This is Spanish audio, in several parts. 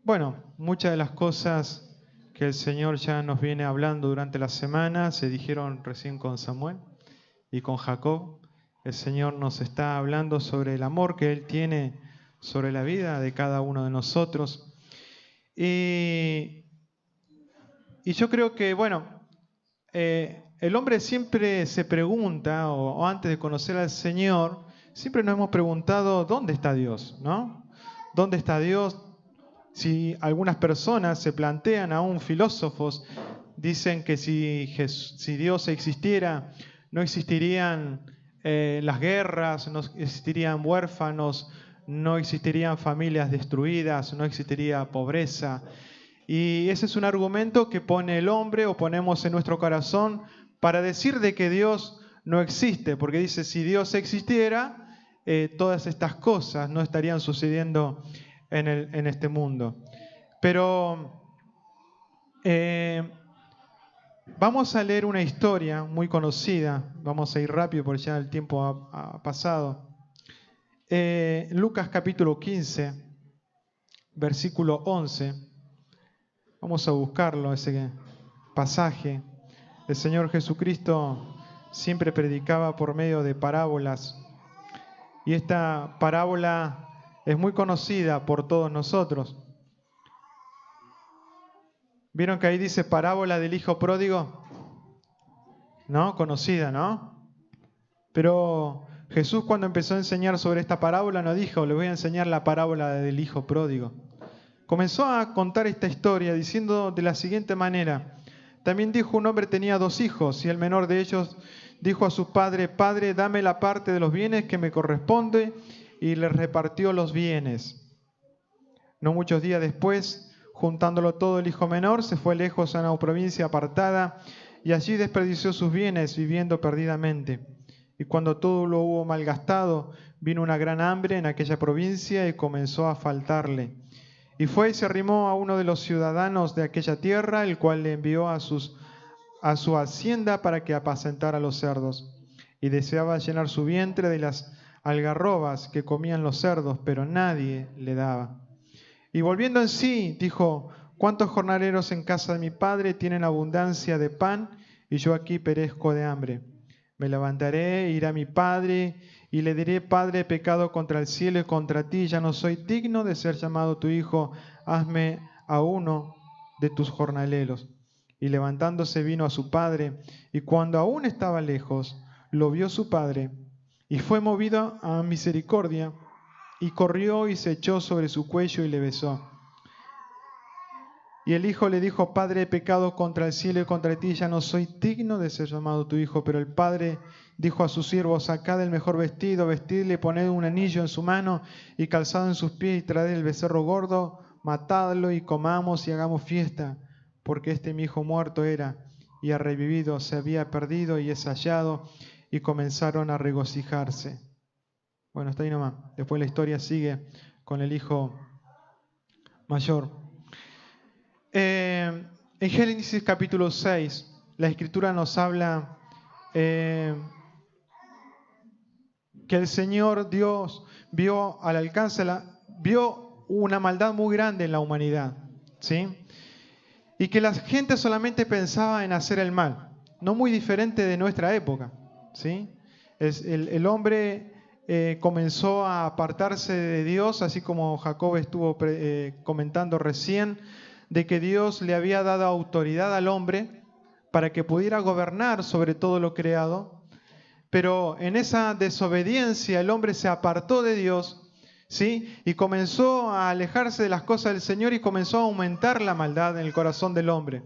Bueno, muchas de las cosas que el Señor ya nos viene hablando durante la semana se dijeron recién con Samuel y con Jacob. El Señor nos está hablando sobre el amor que Él tiene sobre la vida de cada uno de nosotros. Y yo creo que, el hombre siempre se pregunta, o antes de conocer al Señor, siempre nos hemos preguntado, ¿dónde está Dios? ¿No? ¿Dónde está Dios? Si algunas personas se plantean, aún filósofos, dicen que si Dios existiera, no existirían las guerras, no existirían huérfanos, no existirían familias destruidas, no existiría pobreza. Y ese es un argumento que pone el hombre o ponemos en nuestro corazón para decir de que Dios no existe, porque dice, si Dios existiera, todas estas cosas no estarían sucediendo en este mundo. Pero vamos a leer una historia muy conocida, vamos a ir rápido porque ya el tiempo ha pasado. Lucas capítulo 15, versículo 11. Vamos a buscarlo, ese pasaje. El Señor Jesucristo siempre predicaba por medio de parábolas. Y esta parábola es muy conocida por todos nosotros. ¿Vieron que ahí dice parábola del hijo pródigo? ¿No? Conocida, ¿no? Pero Jesús, cuando empezó a enseñar sobre esta parábola, no dijo, le voy a enseñar la parábola del hijo pródigo. Comenzó a contar esta historia diciendo de la siguiente manera: también dijo, un hombre tenía 2 hijos, y el menor de ellos dijo a su padre, Padre, dame la parte de los bienes que me corresponde, y le repartió los bienes. No muchos días después, juntándolo todo, el hijo menor se fue lejos a una provincia apartada, y allí desperdició sus bienes, viviendo perdidamente. Y cuando todo lo hubo malgastado, vino una gran hambre en aquella provincia y comenzó a faltarle. Y fue y se arrimó a uno de los ciudadanos de aquella tierra, el cual le envió a su hacienda para que apacentara los cerdos. Y deseaba llenar su vientre de las algarrobas que comían los cerdos, pero nadie le daba. Y volviendo en sí, dijo, ¿cuántos jornaleros en casa de mi padre tienen abundancia de pan, y yo aquí perezco de hambre? Me levantaré, iré a mi padre, y le diré, Padre, he pecado contra el cielo y contra ti, ya no soy digno de ser llamado tu hijo, hazme a uno de tus jornaleros. Y levantándose vino a su padre, y cuando aún estaba lejos, lo vio su padre, y fue movido a misericordia, y corrió y se echó sobre su cuello y le besó. Y el hijo le dijo, Padre, he pecado contra el cielo y contra ti, ya no soy digno de ser llamado tu hijo. Pero el padre dijo a sus siervos, sacad el mejor vestido, vestidle, poned un anillo en su mano y calzado en sus pies, y traed el becerro gordo, matadlo y comamos y hagamos fiesta. Porque este mi hijo muerto era y ha revivido, se había perdido y es hallado. Y comenzaron a regocijarse. Bueno, está ahí nomás. Después la historia sigue con el hijo mayor. En Génesis capítulo 6, la Escritura nos habla que el Señor Dios vio al alcance, vio una maldad muy grande en la humanidad, ¿sí? Y que la gente solamente pensaba en hacer el mal, no muy diferente de nuestra época, ¿sí? El hombre comenzó a apartarse de Dios, así como Jacob estuvo comentando recién, de que Dios le había dado autoridad al hombre para que pudiera gobernar sobre todo lo creado, pero en esa desobediencia el hombre se apartó de Dios, ¿sí? Y comenzó a alejarse de las cosas del Señor y comenzó a aumentar la maldad en el corazón del hombre.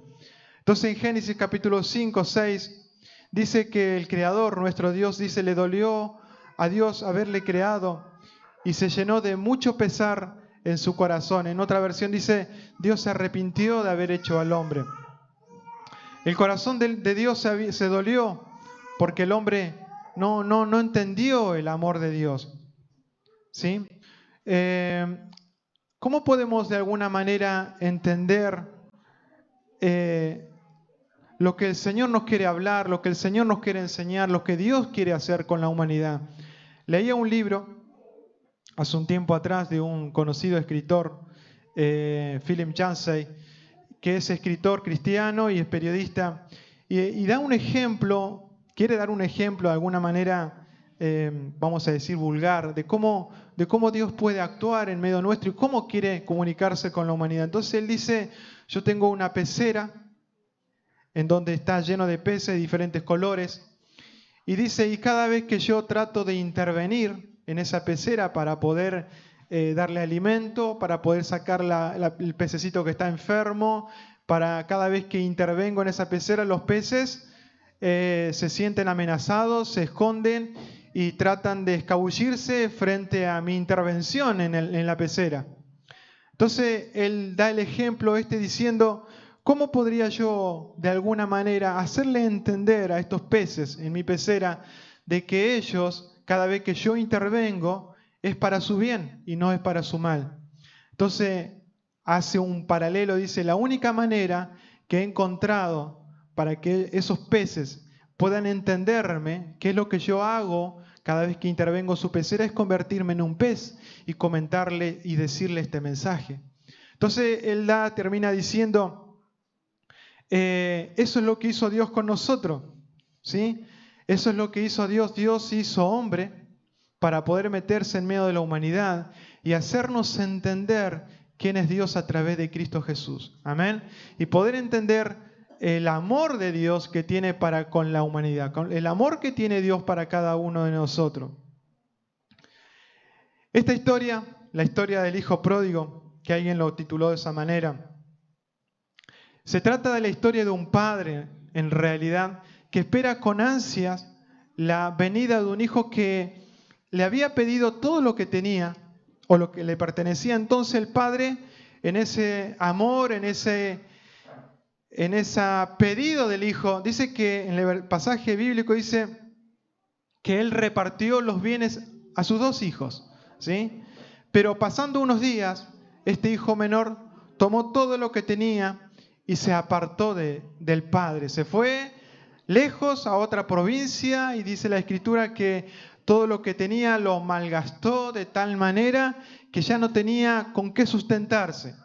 Entonces en Génesis capítulo 5, 6, dice que el Creador, nuestro Dios, dice, le dolió a Dios haberle creado y se llenó de mucho pesar en su corazón. En otra versión dice, Dios se arrepintió de haber hecho al hombre. El corazón de Dios se dolió porque el hombre no entendió el amor de Dios, ¿sí? ¿Cómo podemos de alguna manera entender lo que el Señor nos quiere hablar, lo que el Señor nos quiere enseñar, lo que Dios quiere hacer con la humanidad? Leía un libro hace un tiempo atrás de un conocido escritor Philip Yancey, que es escritor cristiano y es periodista, y da un ejemplo, quiere dar un ejemplo de alguna manera, vamos a decir vulgar, de cómo Dios puede actuar en medio nuestro y cómo quiere comunicarse con la humanidad. Entonces él dice, yo tengo una pecera en donde está lleno de peces de diferentes colores, y dice, y cada vez que yo trato de intervenir en esa pecera para poder darle alimento, para poder sacar el pececito que está enfermo, para cada vez que intervengo en esa pecera, los peces se sienten amenazados, se esconden y tratan de escabullirse frente a mi intervención en la pecera. Entonces él da el ejemplo diciendo, ¿cómo podría yo de alguna manera hacerle entender a estos peces en mi pecera de que ellos, cada vez que yo intervengo, es para su bien y no es para su mal? Entonces hace un paralelo, dice, la única manera que he encontrado para que esos peces puedan entenderme qué es lo que yo hago cada vez que intervengo en su pecera es convertirme en un pez y comentarle y decirle este mensaje. Entonces él termina diciendo, eso es lo que hizo Dios con nosotros, ¿sí? Eso es lo que hizo Dios. Dios hizo hombre para poder meterse en medio de la humanidad y hacernos entender quién es Dios a través de Cristo Jesús. Amén. Y poder entender el amor de Dios que tiene para con la humanidad, el amor que tiene Dios para cada uno de nosotros. Esta historia, la historia del hijo pródigo, que alguien lo tituló de esa manera, se trata de la historia de un padre, en realidad, que espera con ansias la venida de un hijo que le había pedido todo lo que tenía o lo que le pertenecía. Entonces el padre, en ese amor, en ese pedido del hijo, dice que en el pasaje bíblico dice que él repartió los bienes a sus dos hijos, ¿sí? Pero pasando unos días, este hijo menor tomó todo lo que tenía y se apartó del padre. Se fue lejos a otra provincia y dice la Escritura que todo lo que tenía lo malgastó de tal manera que ya no tenía con qué sustentarse.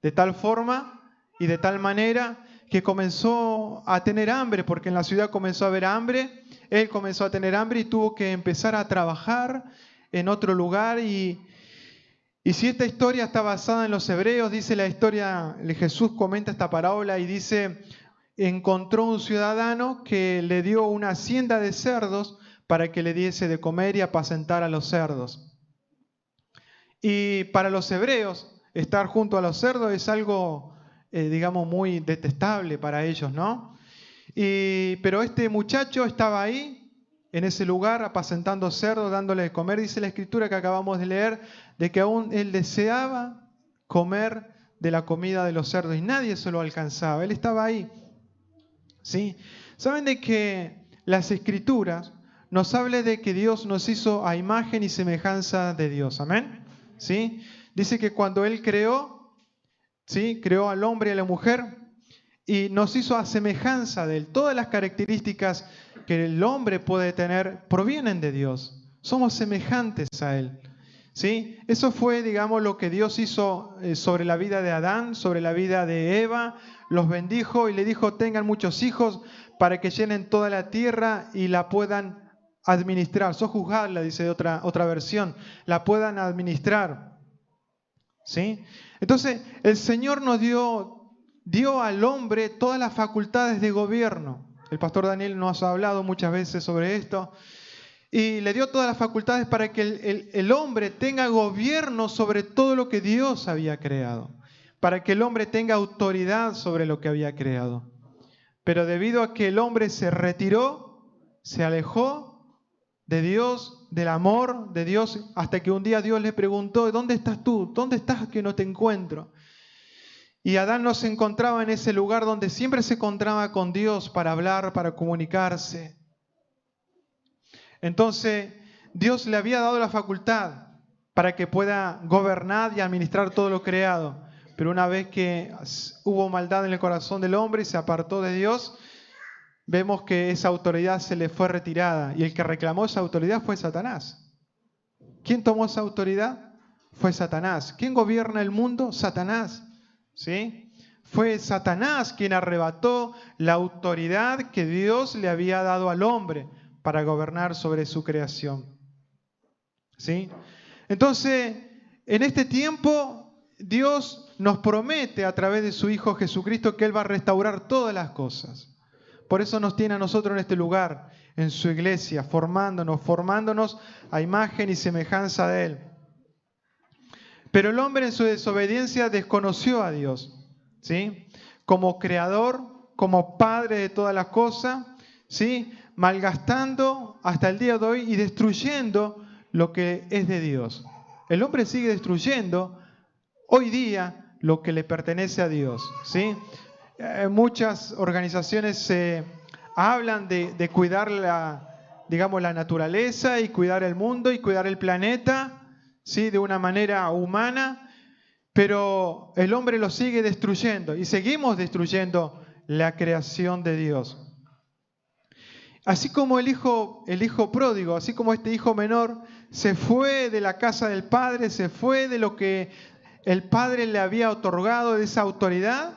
De tal forma y de tal manera que comenzó a tener hambre, porque en la ciudad comenzó a haber hambre. Él comenzó a tener hambre y tuvo que empezar a trabajar en otro lugar. Y si esta historia está basada en los hebreos, dice la historia, Jesús comenta esta parábola y dice, encontró un ciudadano que le dio una hacienda de cerdos para que le diese de comer y apacentar a los cerdos. Y para los hebreos, estar junto a los cerdos es algo, digamos, muy detestable para ellos, ¿no? Pero este muchacho estaba ahí, en ese lugar, apacentando cerdos, dándole de comer. Dice la Escritura que acabamos de leer, de que aún él deseaba comer de la comida de los cerdos y nadie se lo alcanzaba. Él estaba ahí, ¿sí? ¿Saben de que las Escrituras nos hablan de que Dios nos hizo a imagen y semejanza de Dios? Amén, ¿sí? Dice que cuando Él creó, ¿sí?, creó al hombre y a la mujer y nos hizo a semejanza de Él. Todas las características que el hombre puede tener provienen de Dios. Somos semejantes a Él, ¿sí? Eso fue, digamos, lo que Dios hizo sobre la vida de Adán, sobre la vida de Eva. Los bendijo y le dijo, tengan muchos hijos para que llenen toda la tierra y la puedan administrar. Sojuzgarla, dice otra versión, la puedan administrar, ¿sí? Entonces, el Señor nos dio al hombre todas las facultades de gobierno. El pastor Daniel nos ha hablado muchas veces sobre esto. Y le dio todas las facultades para que el hombre tenga gobierno sobre todo lo que Dios había creado. Para que el hombre tenga autoridad sobre lo que había creado. Pero debido a que el hombre se retiró, se alejó de Dios, del amor de Dios, hasta que un día Dios le preguntó, ¿dónde estás tú? ¿Dónde estás que no te encuentro? Y Adán no se encontraba en ese lugar donde siempre se encontraba con Dios para hablar, para comunicarse. Entonces, Dios le había dado la facultad para que pueda gobernar y administrar todo lo creado. Pero una vez que hubo maldad en el corazón del hombre y se apartó de Dios, vemos que esa autoridad se le fue retirada. Y el que reclamó esa autoridad fue Satanás. ¿Quién tomó esa autoridad? fue Satanás. ¿Quién gobierna el mundo? Satanás. ¿Sí? Fue Satanás quien arrebató la autoridad que Dios le había dado al hombre para gobernar sobre su creación. ¿Sí? Entonces, en este tiempo, Dios nos promete a través de su Hijo Jesucristo que Él va a restaurar todas las cosas. Por eso nos tiene a nosotros en este lugar, en su iglesia, formándonos a imagen y semejanza de Él. Pero el hombre en su desobediencia desconoció a Dios, ¿sí? Como creador, como padre de todas las cosas, ¿sí? Malgastando hasta el día de hoy y destruyendo lo que es de Dios. El hombre sigue destruyendo hoy día lo que le pertenece a Dios, ¿sí? Muchas organizaciones hablan de cuidar la naturaleza y cuidar el mundo y cuidar el planeta, ¿sí? De una manera humana, pero el hombre lo sigue destruyendo y seguimos destruyendo la creación de Dios. Así como el hijo pródigo, así como este hijo menor se fue de la casa del padre, se fue de lo que el padre le había otorgado, de esa autoridad,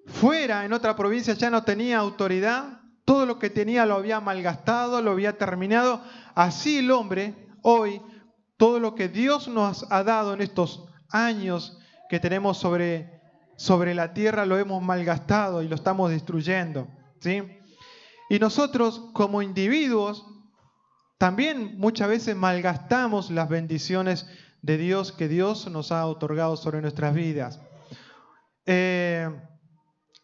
fuera en otra provincia ya no tenía autoridad, todo lo que tenía lo había malgastado, lo había terminado. Así el hombre hoy, todo lo que Dios nos ha dado en estos años que tenemos sobre la tierra lo hemos malgastado y lo estamos destruyendo, ¿sí? Y nosotros como individuos también muchas veces malgastamos las bendiciones de Dios que Dios nos ha otorgado sobre nuestras vidas.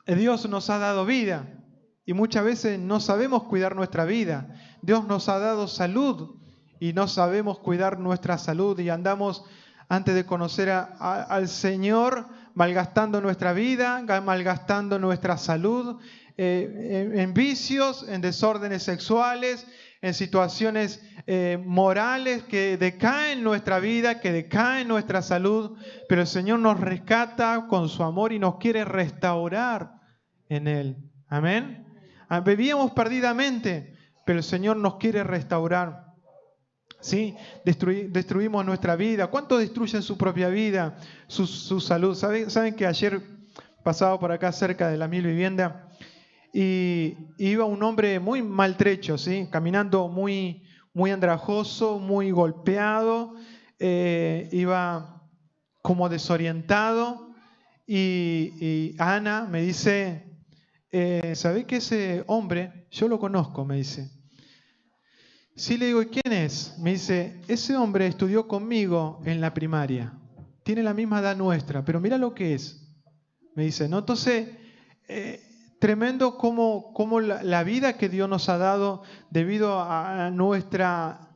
Dios nos ha dado vida y muchas veces no sabemos cuidar nuestra vida. Dios nos ha dado salud y no sabemos cuidar nuestra salud y andamos antes de conocer al Señor malgastando nuestra vida, malgastando nuestra salud, en vicios, en desórdenes sexuales, en situaciones morales que decaen nuestra vida, que decaen nuestra salud, pero el Señor nos rescata con su amor y nos quiere restaurar en Él. Amén. Vivíamos perdidamente, pero el Señor nos quiere restaurar. ¿Sí? Destruimos nuestra vida. ¿Cuántos destruyen su propia vida, su salud? ¿Saben que ayer pasaba por acá cerca de la Mil Vivienda y iba un hombre muy maltrecho, ¿sí? Caminando muy andrajoso, muy golpeado, iba como desorientado y Ana me dice, ¿sabés que ese hombre, yo lo conozco? Me dice. Sí, le digo, ¿y quién es? Me dice, ese hombre estudió conmigo en la primaria. Tiene la misma edad nuestra, pero mira lo que es. Me dice, ¿no? Entonces, tremendo como la vida que Dios nos ha dado debido a nuestra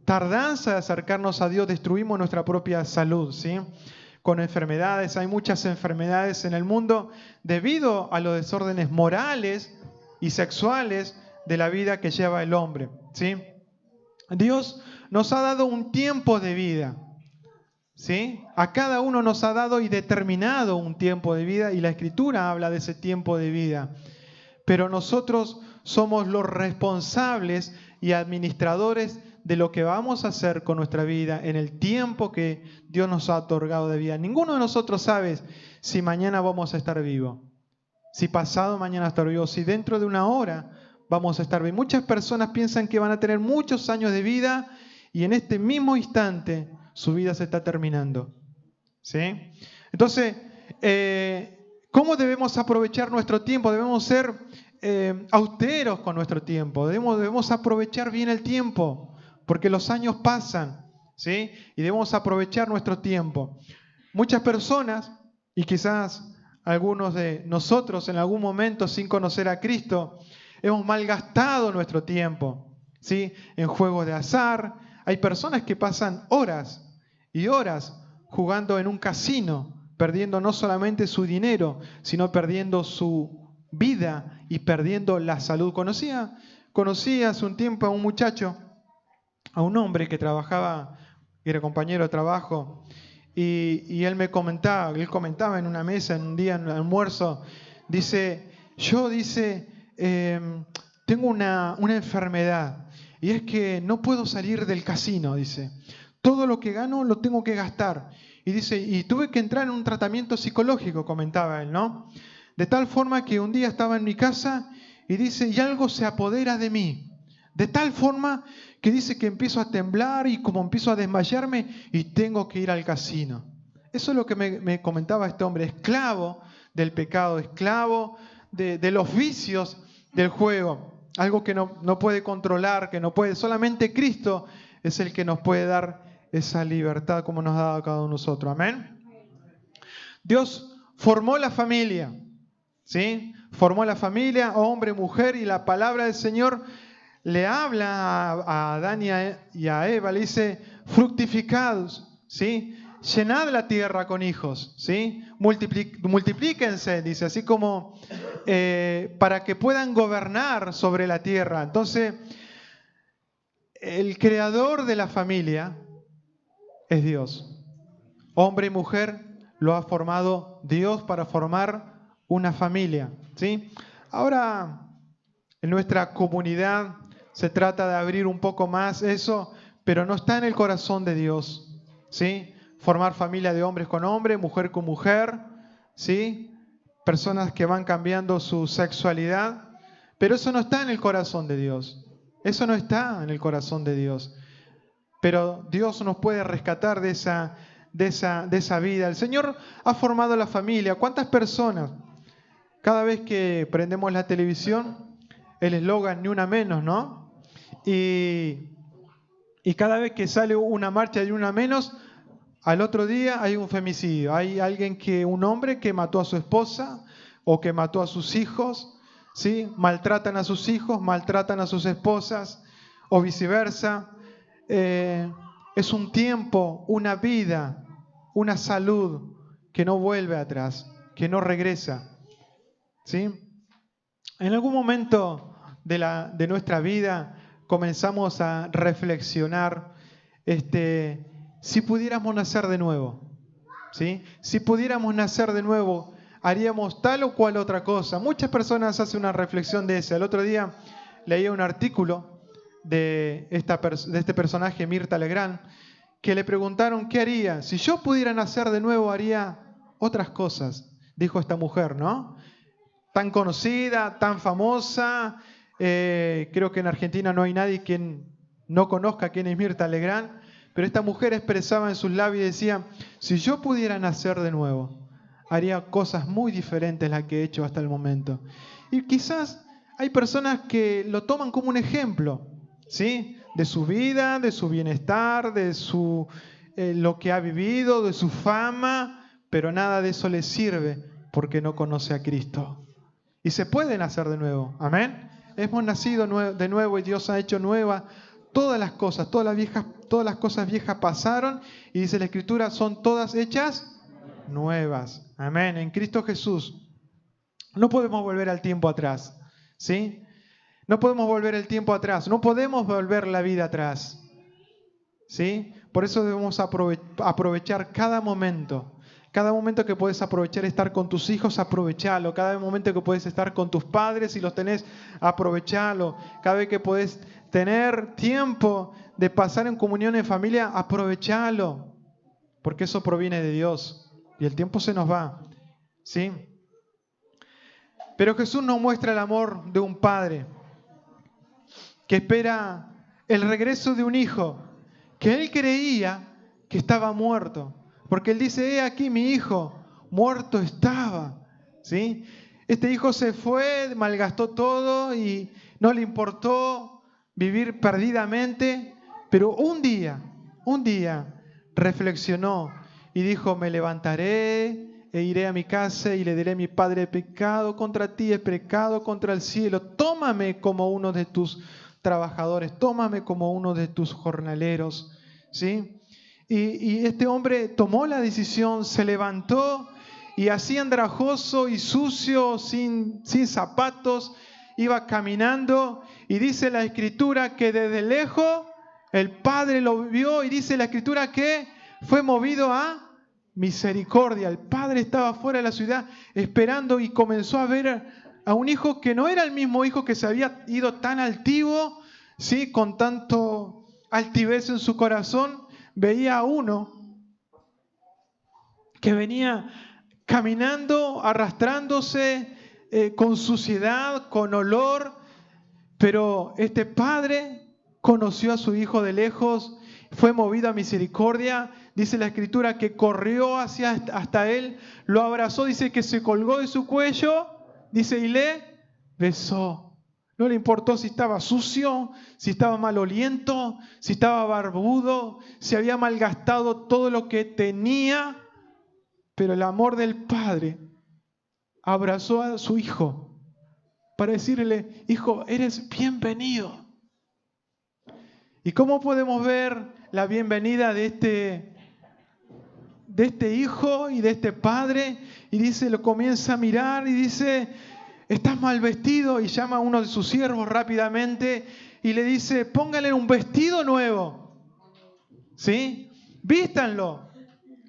tardanza de acercarnos a Dios, destruimos nuestra propia salud, ¿sí? Con enfermedades, hay muchas enfermedades en el mundo debido a los desórdenes morales y sexuales de la vida que lleva el hombre, ¿sí? Dios nos ha dado un tiempo de vida, ¿sí? A cada uno nos ha dado y determinado un tiempo de vida y la Escritura habla de ese tiempo de vida. Pero nosotros somos los responsables y administradores de lo que vamos a hacer con nuestra vida en el tiempo que Dios nos ha otorgado de vida. Ninguno de nosotros sabe si mañana vamos a estar vivos, si pasado mañana estar vivos, si dentro de una hora vamos a estar vivos. Muchas personas piensan que van a tener muchos años de vida y en este mismo instante su vida se está terminando, ¿sí? Entonces, ¿cómo debemos aprovechar nuestro tiempo? Debemos ser austeros con nuestro tiempo. Debemos aprovechar bien el tiempo, porque los años pasan, ¿sí? Y debemos aprovechar nuestro tiempo. Muchas personas, y quizás algunos de nosotros en algún momento sin conocer a Cristo, hemos malgastado nuestro tiempo, ¿sí? En juegos de azar. Hay personas que pasan horas y horas jugando en un casino, perdiendo no solamente su dinero, sino perdiendo su vida y perdiendo la salud. Conocí hace un tiempo a un muchacho, a un hombre que trabajaba, era compañero de trabajo, y él comentaba en una mesa, en un día, en un almuerzo, dice, tengo una enfermedad, y es que no puedo salir del casino, dice. Todo lo que gano lo tengo que gastar. Y dice, y tuve que entrar en un tratamiento psicológico, comentaba él, ¿no? De tal forma que un día estaba en mi casa y dice, y algo se apodera de mí. De tal forma que dice que empiezo a temblar y como empiezo a desmayarme y tengo que ir al casino. Eso es lo que me comentaba este hombre, esclavo del pecado, esclavo de los vicios del juego. Algo que no puede controlar, que no puede. Solamente Cristo es el que nos puede dar esa libertad como nos ha dado a cada uno de nosotros. Amén. Dios formó la familia, ¿sí? Formó la familia, hombre, mujer, y la palabra del Señor le habla a Adán y a Eva, le dice, fructificados, ¿sí? Llenad la tierra con hijos, ¿sí? Multiplíquense, dice, así como para que puedan gobernar sobre la tierra. Entonces, el creador de la familia es Dios. Hombre y mujer lo ha formado Dios para formar una familia, ¿sí? Ahora, en nuestra comunidad se trata de abrir un poco más eso, pero no está en el corazón de Dios, ¿sí? Formar familia de hombres con hombres, mujer con mujer, ¿sí? Personas que van cambiando su sexualidad, pero eso no está en el corazón de Dios. Eso no está en el corazón de Dios. Pero Dios nos puede rescatar de esa vida. El Señor ha formado la familia. ¿Cuántas personas? Cada vez que prendemos la televisión, el eslogan ni una menos, ¿no? Y cada vez que sale una marcha de ni una menos, al otro día hay un femicidio. Hay un hombre que mató a su esposa o que mató a sus hijos, ¿sí? Maltratan a sus hijos, maltratan a sus esposas o viceversa. Es un tiempo, una vida, una salud que no vuelve atrás, que no regresa, ¿sí? En algún momento de nuestra vida comenzamos a reflexionar, si pudiéramos nacer de nuevo, ¿sí? Si pudiéramos nacer de nuevo, haríamos tal o cual otra cosa. Muchas personas hacen una reflexión de esa. El otro día leía un artículo de este personaje, Mirta Legrand, que le preguntaron qué haría. Si yo pudiera nacer de nuevo, haría otras cosas, dijo esta mujer, ¿no? Tan conocida, tan famosa. Creo que en Argentina no hay nadie quien no conozca quién es Mirta Legrand, pero esta mujer expresaba en sus labios y decía, si yo pudiera nacer de nuevo, haría cosas muy diferentes a las que he hecho hasta el momento. Y quizás hay personas que lo toman como un ejemplo, ¿sí? De su vida, de su bienestar, de lo que ha vivido, de su fama, pero nada de eso les sirve porque no conoce a Cristo. Y se puede nacer de nuevo, amén. Hemos nacido de nuevo y Dios ha hecho nueva todas las cosas, todas las cosas viejas pasaron y dice la Escritura, son todas hechas nuevas, amén, en Cristo Jesús. No podemos volver al tiempo atrás, ¿sí? No podemos volver el tiempo atrás, no podemos volver la vida atrás, ¿sí? Por eso debemos aprovechar cada momento. Cada momento que puedes aprovechar estar con tus hijos, aprovechalo. Cada momento que puedes estar con tus padres, si los tenés, aprovechalo. Cada vez que puedes tener tiempo de pasar en comunión en familia, aprovechalo. Porque eso proviene de Dios. Y el tiempo se nos va, ¿sí? Pero Jesús nos muestra el amor de un padre que espera el regreso de un hijo que él creía que estaba muerto. Porque él dice, he aquí mi hijo, muerto estaba, ¿sí? Este hijo se fue, malgastó todo y no le importó vivir perdidamente, pero un día reflexionó y dijo, me levantaré e iré a mi casa y le diré a mi padre, pecado contra ti, he pecado contra el cielo, tómame como uno de tus trabajadores, tómame como uno de tus jornaleros, ¿sí? Y este hombre tomó la decisión, se levantó y así andrajoso y sucio, sin zapatos, iba caminando y dice la Escritura que desde lejos el Padre lo vio y dice la Escritura que fue movido a misericordia. El Padre estaba fuera de la ciudad esperando y comenzó a ver a un hijo que no era el mismo hijo que se había ido tan altivo, ¿sí? Con tanto altivez en su corazón. veía a uno que venía caminando, arrastrándose, con suciedad, con olor, pero este padre conoció a su hijo de lejos, fue movido a misericordia. Dice la Escritura que corrió hasta él, lo abrazó, dice que se colgó de su cuello, dice, y le besó. No le importó si estaba sucio, si estaba maloliento, si estaba barbudo, si había malgastado todo lo que tenía, pero el amor del Padre abrazó a su hijo para decirle, hijo, eres bienvenido. ¿Y cómo podemos ver la bienvenida de este hijo y de este padre? Y dice, lo comienza a mirar y dice, estás mal vestido, y llama a uno de sus siervos rápidamente y le dice, póngale un vestido nuevo, ¿sí? Vístanlo,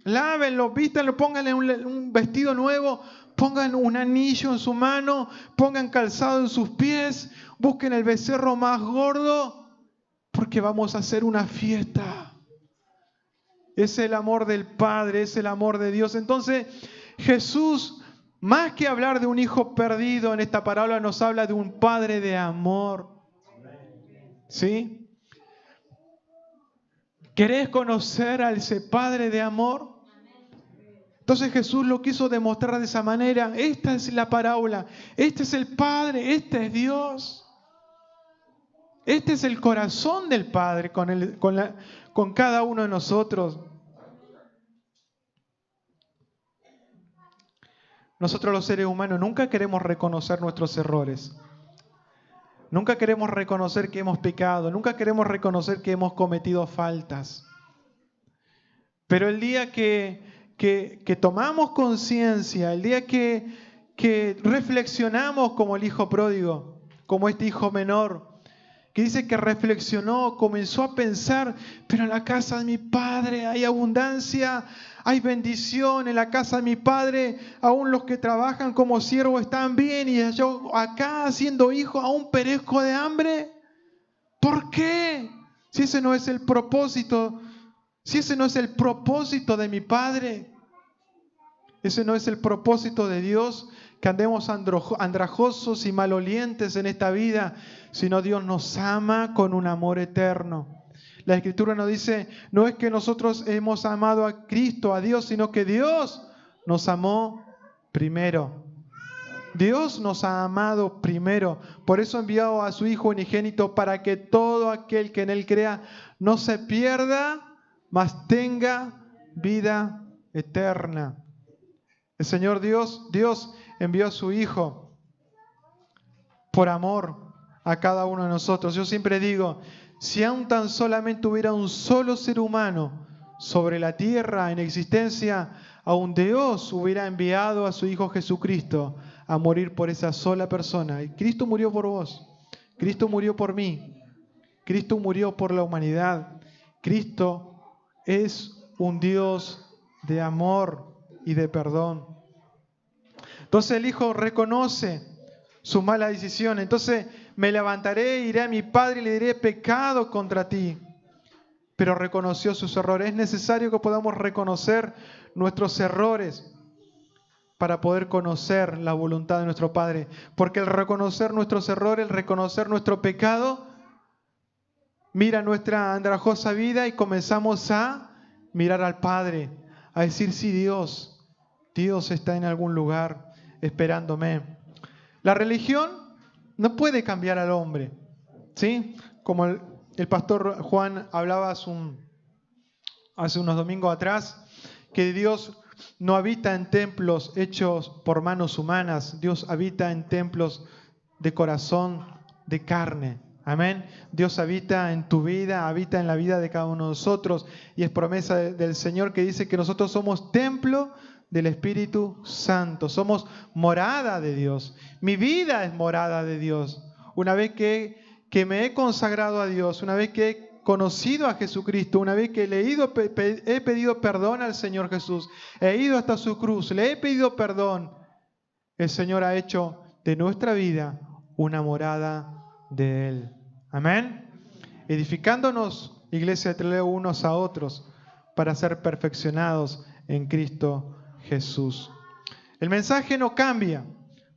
lávenlo, vístanlo, pónganle un vestido nuevo, pongan un anillo en su mano, pongan calzado en sus pies, busquen el becerro más gordo, porque vamos a hacer una fiesta. Es el amor del Padre, es el amor de Dios. Entonces Jesús, más que hablar de un hijo perdido en esta parábola, nos habla de un Padre de amor. ¿Sí? ¿Querés conocer a ese Padre de amor? Entonces Jesús lo quiso demostrar de esa manera. Esta es la parábola. Este es el Padre, este es Dios. Este es el corazón del Padre con cada uno de nosotros. Nosotros los seres humanos nunca queremos reconocer nuestros errores. Nunca queremos reconocer que hemos pecado. Nunca queremos reconocer que hemos cometido faltas. Pero el día que tomamos conciencia, el día que reflexionamos como el hijo pródigo, como este hijo menor, que dice que reflexionó, comenzó a pensar, pero en la casa de mi padre hay abundancia, hay bendición, en la casa de mi padre aún los que trabajan como siervos están bien, y yo acá siendo hijo aún perezco de hambre. ¿Por qué? Si ese no es el propósito, si ese no es el propósito de mi Padre, ese no es el propósito de Dios, que andemos andrajosos y malolientes en esta vida, sino Dios nos ama con un amor eterno. La Escritura nos dice, no es que nosotros hemos amado a Cristo, a Dios, sino que Dios nos amó primero. Dios nos ha amado primero. Por eso envió a su Hijo unigénito, para que todo aquel que en Él crea no se pierda, mas tenga vida eterna. El Señor Dios envió a su Hijo por amor a cada uno de nosotros. Yo siempre digo, si aún tan solamente hubiera un solo ser humano sobre la tierra en existencia, aún Dios hubiera enviado a su Hijo Jesucristo a morir por esa sola persona. Y Cristo murió por vos, Cristo murió por mí, Cristo murió por la humanidad. Cristo es un Dios de amor y de perdón. Entonces el hijo reconoce su mala decisión. Entonces me levantaré, iré a mi padre y le diré, pecado contra ti. Pero reconoció sus errores. Es necesario que podamos reconocer nuestros errores para poder conocer la voluntad de nuestro Padre. Porque el reconocer nuestros errores, el reconocer nuestro pecado, mira nuestra andrajosa vida y comenzamos a mirar al Padre, a decir, sí, Dios está en algún lugar esperándome. La religión no puede cambiar al hombre, ¿sí? Como el pastor Juan hablaba hace unos domingos atrás, que Dios no habita en templos hechos por manos humanas, Dios habita en templos de corazón, de carne. Amén. Dios habita en tu vida, habita en la vida de cada uno de nosotros, y es promesa del Señor que dice que nosotros somos templo del Espíritu Santo, somos morada de Dios. Mi vida es morada de Dios. Una vez que me he consagrado a Dios, una vez que he conocido a Jesucristo, una vez que he pedido perdón al Señor Jesús, he ido hasta su cruz, le he pedido perdón, el Señor ha hecho de nuestra vida una morada de Él. Amén. Edificándonos, iglesia, te leo unos a otros, para ser perfeccionados en Cristo Jesús. El mensaje no cambia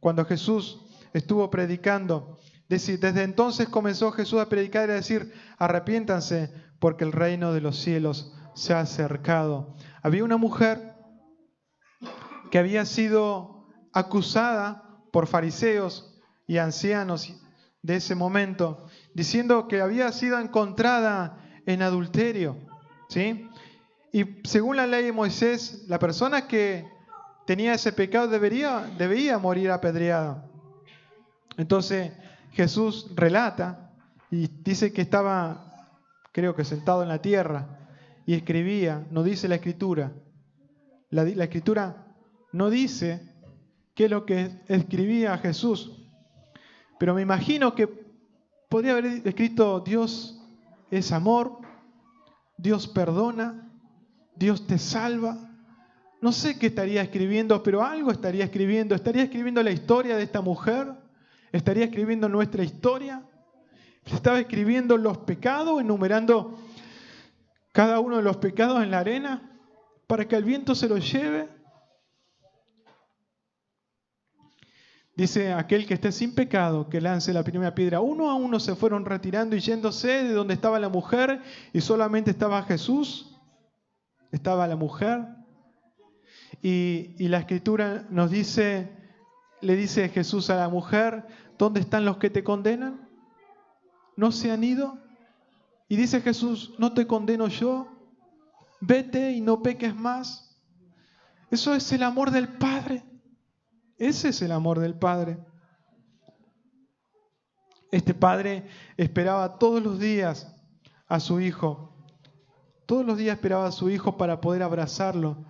cuando Jesús estuvo predicando. Desde entonces comenzó Jesús a predicar y a decir: arrepiéntanse porque el reino de los cielos se ha acercado. Había una mujer que había sido acusada por fariseos y ancianos de ese momento, diciendo que había sido encontrada en adulterio, ¿sí? Y según la ley de Moisés, la persona que tenía ese pecado debía morir apedreada. Entonces Jesús relata y dice que estaba, creo que sentado en la tierra, y escribía. No dice la Escritura. La Escritura no dice qué es lo que escribía Jesús. Pero me imagino que podría haber escrito: Dios es amor, Dios perdona, Dios te salva. No sé qué estaría escribiendo, pero algo estaría escribiendo. ¿Estaría escribiendo la historia de esta mujer? ¿Estaría escribiendo nuestra historia? ¿Estaba escribiendo los pecados, enumerando cada uno de los pecados en la arena para que el viento se los lleve? Dice: aquel que esté sin pecado, que lance la primera piedra. Uno a uno se fueron retirando y yéndose de donde estaba la mujer, y solamente estaba Jesús, estaba la mujer. Y la Escritura nos dice, le dice Jesús a la mujer: ¿dónde están los que te condenan? ¿No se han ido? Y dice Jesús: ¿no te condeno yo? Vete y no peques más. Eso es el amor del Padre. Ese es el amor del Padre. Este Padre esperaba todos los días a su Hijo. Todos los días esperaba a su Hijo para poder abrazarlo.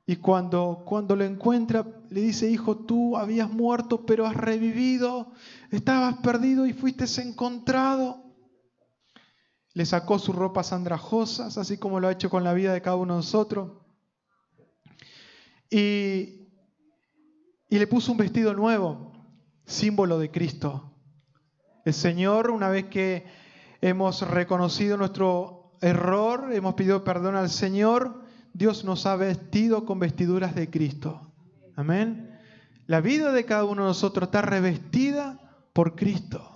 Y cuando lo encuentra, le dice: hijo, tú habías muerto, pero has revivido. Estabas perdido y fuiste encontrado. Le sacó sus ropas andrajosas, así como lo ha hecho con la vida de cada uno de nosotros. Y le puso un vestido nuevo, símbolo de Cristo. El Señor, una vez que hemos reconocido nuestro error, hemos pedido perdón al Señor, Dios nos ha vestido con vestiduras de Cristo. Amén. La vida de cada uno de nosotros está revestida por Cristo.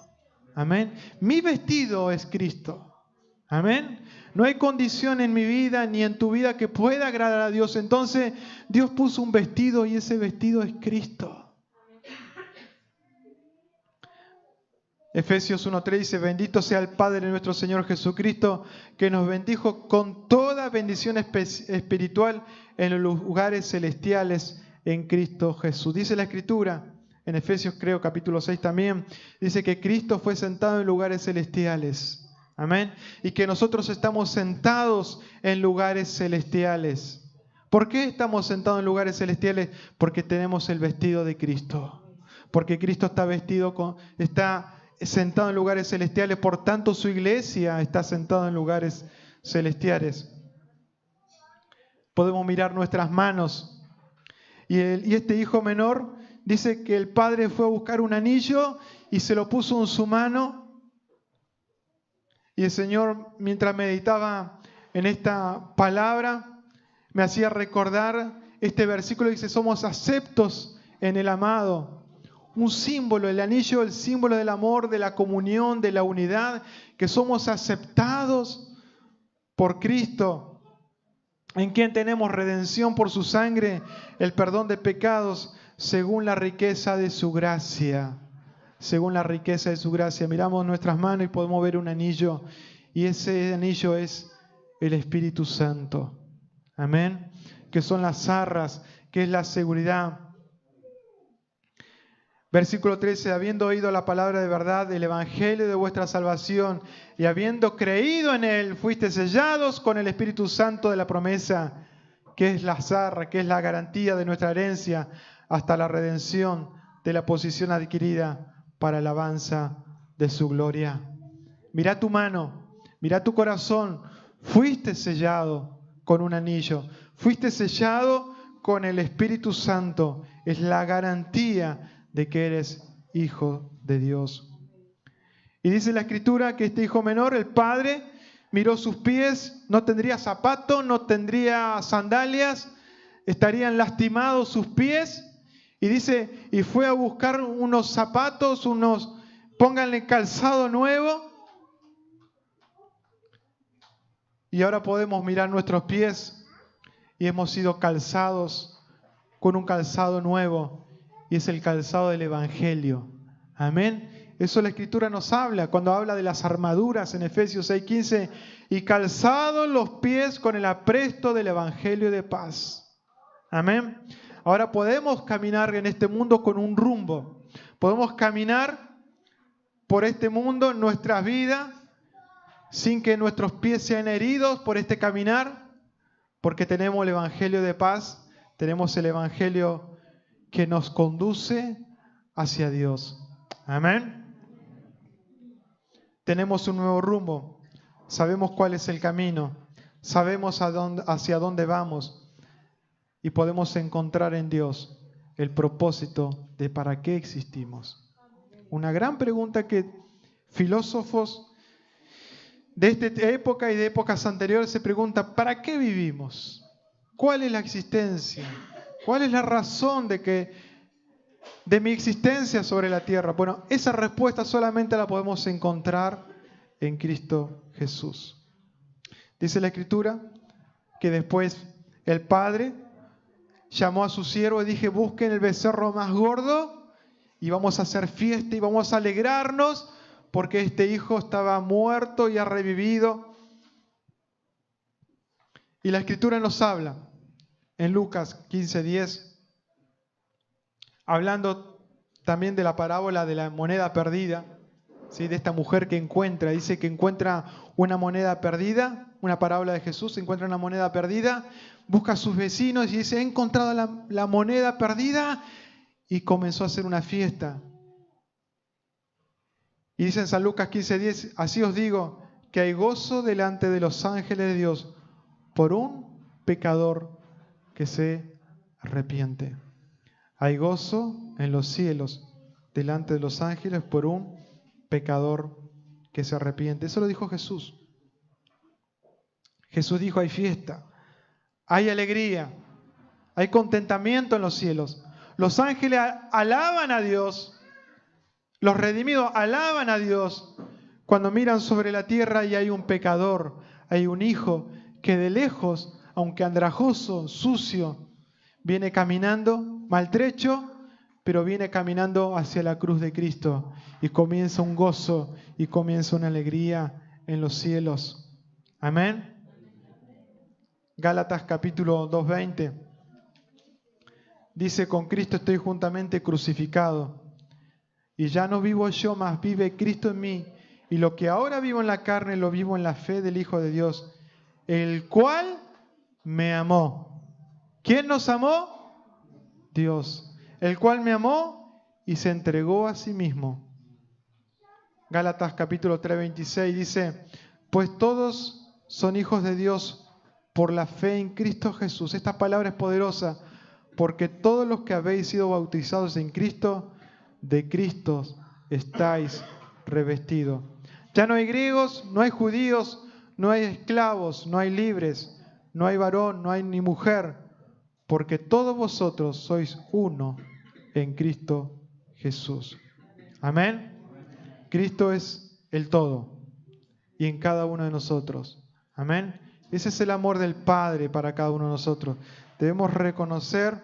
Amén. Mi vestido es Cristo. Amén. No hay condición en mi vida ni en tu vida que pueda agradar a Dios. Entonces Dios puso un vestido y ese vestido es Cristo. Efesios 1:3 dice: bendito sea el Padre de nuestro Señor Jesucristo, que nos bendijo con toda bendición espiritual en los lugares celestiales en Cristo Jesús. Dice la Escritura, en Efesios creo capítulo 6 también, dice que Cristo fue sentado en lugares celestiales. Amén. Y que nosotros estamos sentados en lugares celestiales. ¿Por qué estamos sentados en lugares celestiales? Porque tenemos el vestido de Cristo. Porque Cristo está sentado en lugares celestiales, por tanto su iglesia está sentada en lugares celestiales. Podemos mirar nuestras manos. Y este hijo menor dice que el padre fue a buscar un anillo y se lo puso en su mano. Y el Señor, mientras meditaba en esta palabra, me hacía recordar este versículo que dice: somos aceptos en el amado. Un símbolo, el anillo, el símbolo del amor, de la comunión, de la unidad, que somos aceptados por Cristo, en quien tenemos redención por su sangre, el perdón de pecados, según la riqueza de su gracia. Según la riqueza de su gracia. Miramos nuestras manos y podemos ver un anillo, y ese anillo es el Espíritu Santo. Amén. Que son las arras, que es la seguridad. Versículo 13, habiendo oído la palabra de verdad, el evangelio de vuestra salvación, y habiendo creído en él, fuiste sellados con el Espíritu Santo de la promesa, que es la arra, que es la garantía de nuestra herencia, hasta la redención de la posición adquirida para alabanza de su gloria. Mira tu mano, mira tu corazón, fuiste sellado con un anillo, fuiste sellado con el Espíritu Santo, es la garantía de que eres hijo de Dios. Y dice la Escritura que este hijo menor, el padre, miró sus pies, no tendría zapatos, no tendría sandalias, estarían lastimados sus pies. Y dice, y fue a buscar unos zapatos, pónganle calzado nuevo. Y ahora podemos mirar nuestros pies y hemos sido calzados con un calzado nuevo. Y es el calzado del Evangelio. Amén. Eso la Escritura nos habla cuando habla de las armaduras en Efesios 6:15. Y calzados los pies con el apresto del Evangelio de paz. Amén. Ahora podemos caminar en este mundo con un rumbo. Podemos caminar por este mundo en nuestras vidas sin que nuestros pies sean heridos por este caminar, porque tenemos el Evangelio de paz, tenemos el Evangelio que nos conduce hacia Dios. Amén. Tenemos un nuevo rumbo, sabemos cuál es el camino, sabemos hacia dónde vamos y podemos encontrar en Dios el propósito de para qué existimos. Una gran pregunta que filósofos de esta época y de épocas anteriores se pregunta, ¿para qué vivimos? ¿Cuál es la existencia? ¿Cuál es la razón de mi existencia sobre la tierra? Bueno, esa respuesta solamente la podemos encontrar en Cristo Jesús. Dice la Escritura que después el Padre llamó a su siervo y dije, busquen el becerro más gordo y vamos a hacer fiesta y vamos a alegrarnos porque este hijo estaba muerto y ha revivido. Y la Escritura nos habla en Lucas 15:10, hablando también de la parábola de la moneda perdida, ¿sí? De esta mujer que dice que encuentra una moneda perdida, una parábola de Jesús, encuentra una moneda perdida, busca a sus vecinos y dice, he encontrado la moneda perdida, y comenzó a hacer una fiesta. Y dice en San Lucas 15:10, así os digo, que hay gozo delante de los ángeles de Dios por un pecador que se arrepiente. Hay gozo en los cielos delante de los ángeles por un pecador que se arrepiente. Eso lo dijo Jesús. Jesús dijo, hay fiesta, hay alegría, hay contentamiento en los cielos. Los ángeles alaban a Dios. Los redimidos alaban a Dios cuando miran sobre la tierra y hay un pecador, hay un hijo que de lejos, aunque andrajoso, sucio, viene caminando, maltrecho, pero viene caminando hacia la cruz de Cristo y comienza un gozo y comienza una alegría en los cielos. Amén. Gálatas capítulo 2:20 dice, con Cristo estoy juntamente crucificado. Y ya no vivo yo, mas vive Cristo en mí. Y lo que ahora vivo en la carne, lo vivo en la fe del Hijo de Dios, el cual me amó. ¿Quién nos amó? Dios. El cual me amó y se entregó a sí mismo. Gálatas capítulo 3:26 dice, pues todos son hijos de Dios por la fe en Cristo Jesús. Esta palabra es poderosa, porque todos los que habéis sido bautizados en Cristo, de Cristo estáis revestidos. Ya no hay griegos, no hay judíos, no hay esclavos, no hay libres, no hay varón, no hay ni mujer, porque todos vosotros sois uno en Cristo Jesús. Amén. Cristo es el todo y en cada uno de nosotros. Amén. Ese es el amor del Padre para cada uno de nosotros. Debemos reconocer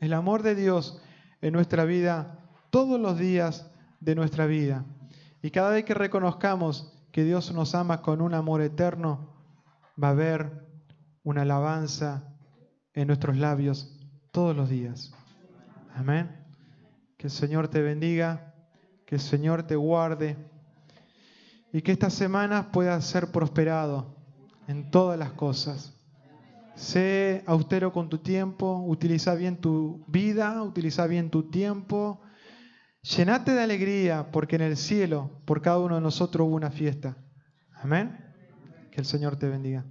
el amor de Dios en nuestra vida todos los días de nuestra vida. Y cada vez que reconozcamos que Dios nos ama con un amor eterno, va a haber una alabanza en nuestros labios todos los días. Amén. Que el Señor te bendiga, que el Señor te guarde y que esta semana puedas ser prosperado en todas las cosas. Sé austero con tu tiempo, utiliza bien tu vida, utiliza bien tu tiempo. Llenate de alegría porque en el cielo, por cada uno de nosotros hubo una fiesta. Amén. Que el Señor te bendiga.